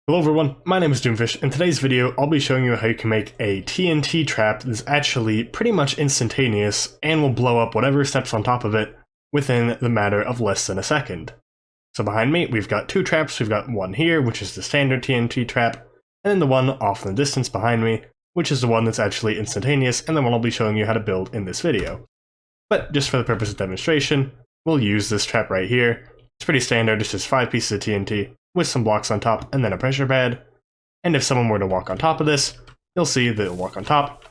Hello everyone, my name is DoomFish. In today's video, I'll be showing you how you can make a TNT trap that's actually pretty much instantaneous and will blow up whatever steps on top of it within the matter of less than a second. So behind me, we've got two traps. We've got one here, which is the standard TNT trap, and then the one off in the distance behind me, which is the one that's actually instantaneous, and the one I'll be showing you how to build in this video. But just for the purpose of demonstration, we'll use this trap right here. It's pretty standard, it's just 5 pieces of TNT with some blocks on top and then a pressure pad. And if someone were to walk on top of this, you'll see that it'll walk on top,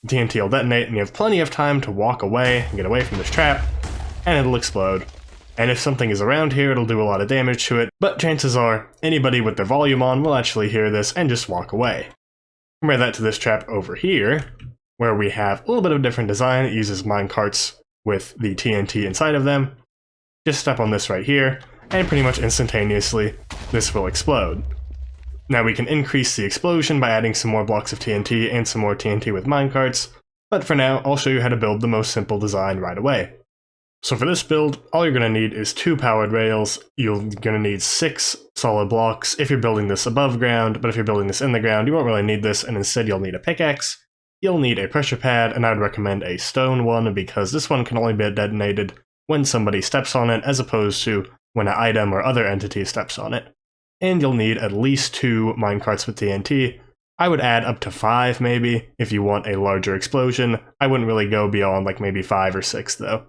the TNT will detonate, and you have plenty of time to walk away and get away from this trap, and it'll explode. And if something is around here, it'll do a lot of damage to it, but chances are anybody with their volume on will actually hear this and just walk away. Compare that to this trap over here, where we have a little bit of a different design. It uses mine carts with the TNT inside of them. Just step on this right here, and pretty much instantaneously, this will explode. Now we can increase the explosion by adding some more blocks of TNT and some more TNT with minecarts, but for now, I'll show you how to build the most simple design right away. So for this build, all you're going to need is 2 powered rails. You're going to need 6 solid blocks if you're building this above ground, but if you're building this in the ground, you won't really need this, and instead you'll need a pickaxe. You'll need a pressure pad, and I'd recommend a stone one because this one can only be detonated when somebody steps on it, as opposed to when an item or other entity steps on it. And you'll need at least 2 minecarts with TNT. I would add up to 5 maybe, if you want a larger explosion. I wouldn't really go beyond like maybe 5 or 6 though.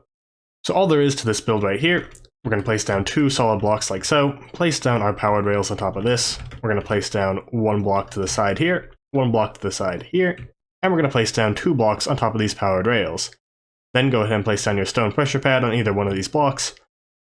So all there is to this build right here, we're going to place down 2 solid blocks like so, place down our powered rails on top of this, we're going to place down 1 block to the side here, 1 block to the side here, and we're going to place down 2 blocks on top of these powered rails. Then go ahead and place down your stone pressure pad on either one of these blocks,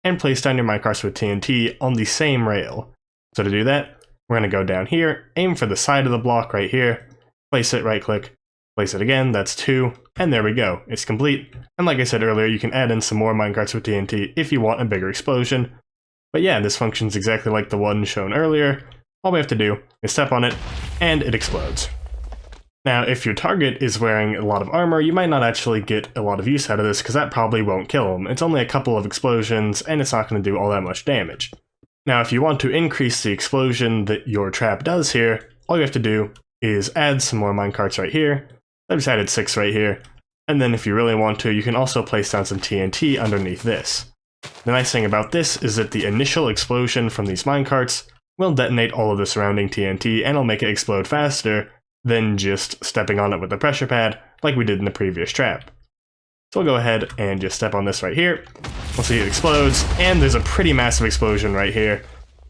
and place down your minecarts with TNT on the same rail. So to do that, we're going to go down here, aim for the side of the block right here, place it, right click, place it again, that's 2, and there we go, it's complete. And like I said earlier, you can add in some more minecarts with TNT if you want a bigger explosion. But yeah, this functions exactly like the one shown earlier. All we have to do is step on it, and it explodes. Now, if your target is wearing a lot of armor, you might not actually get a lot of use out of this because that probably won't kill them. It's only a couple of explosions, and it's not going to do all that much damage. Now, if you want to increase the explosion that your trap does here, all you have to do is add some more minecarts right here. I just added 6 right here. And then if you really want to, you can also place down some TNT underneath this. The nice thing about this is that the initial explosion from these minecarts will detonate all of the surrounding TNT, and it'll make it explode faster than just stepping on it with the pressure pad like we did in the previous trap. So we'll go ahead and just step on this right here. We'll see it explodes, and there's a pretty massive explosion right here.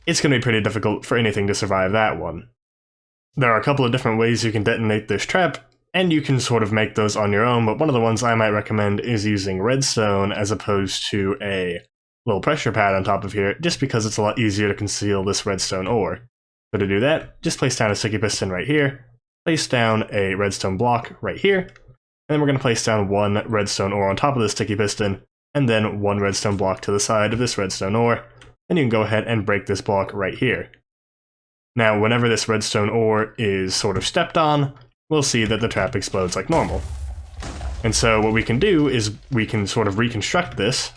It's going to be pretty difficult for anything to survive that one. There are a couple of different ways you can detonate this trap, and you can sort of make those on your own, but one of the ones I might recommend is using redstone as opposed to a little pressure pad on top of here, just because it's a lot easier to conceal this redstone ore. So to do that, just place down a sticky piston right here, place down a redstone block right here, and then we're going to place down 1 redstone ore on top of the sticky piston, and then 1 redstone block to the side of this redstone ore, and you can go ahead and break this block right here. Now, whenever this redstone ore is sort of stepped on, we'll see that the trap explodes like normal. And so what we can do is we can sort of reconstruct this,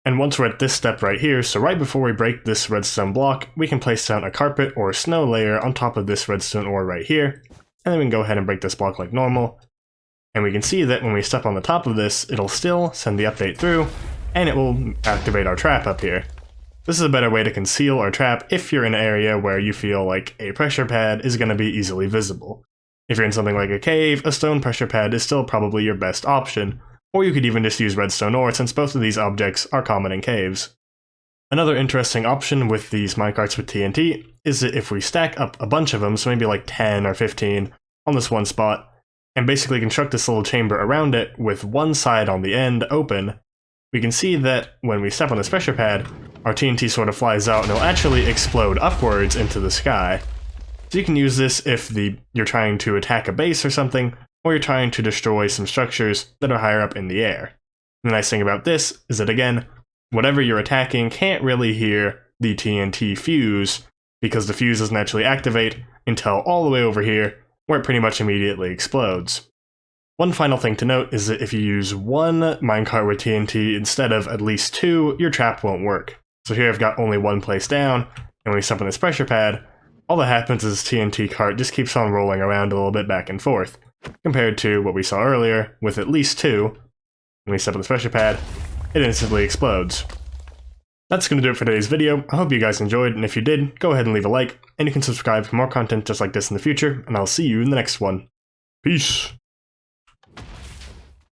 and once we're at this step right here, so right before we break this redstone block, we can place down a carpet or a snow layer on top of this redstone ore right here, and then we can go ahead and break this block like normal. And we can see that when we step on the top of this, it'll still send the update through, and it will activate our trap up here. This is a better way to conceal our trap if you're in an area where you feel like a pressure pad is going to be easily visible. If you're in something like a cave, a stone pressure pad is still probably your best option, or you could even just use redstone ore since both of these objects are common in caves. Another interesting option with these minecarts with TNT is that if we stack up a bunch of them, so maybe like 10 or 15 on this one spot, and basically construct this little chamber around it with one side on the end open, we can see that when we step on this pressure pad, our TNT sort of flies out and it'll actually explode upwards into the sky. So you can use this if you're trying to attack a base or something, or you're trying to destroy some structures that are higher up in the air. The nice thing about this is that, again, whatever you're attacking can't really hear the TNT fuse, because the fuse doesn't actually activate until all the way over here, where it pretty much immediately explodes. One final thing to note is that if you use 1 minecart with TNT instead of at least 2, your trap won't work. So here I've got only 1 place down, and when we step on this pressure pad, all that happens is this TNT cart just keeps on rolling around a little bit back and forth, compared to what we saw earlier with at least 2. When we step on the pressure pad, it instantly explodes. That's going to do it for today's video. I hope you guys enjoyed, and if you did, go ahead and leave a like, and you can subscribe for more content just like this in the future, and I'll see you in the next one. Peace!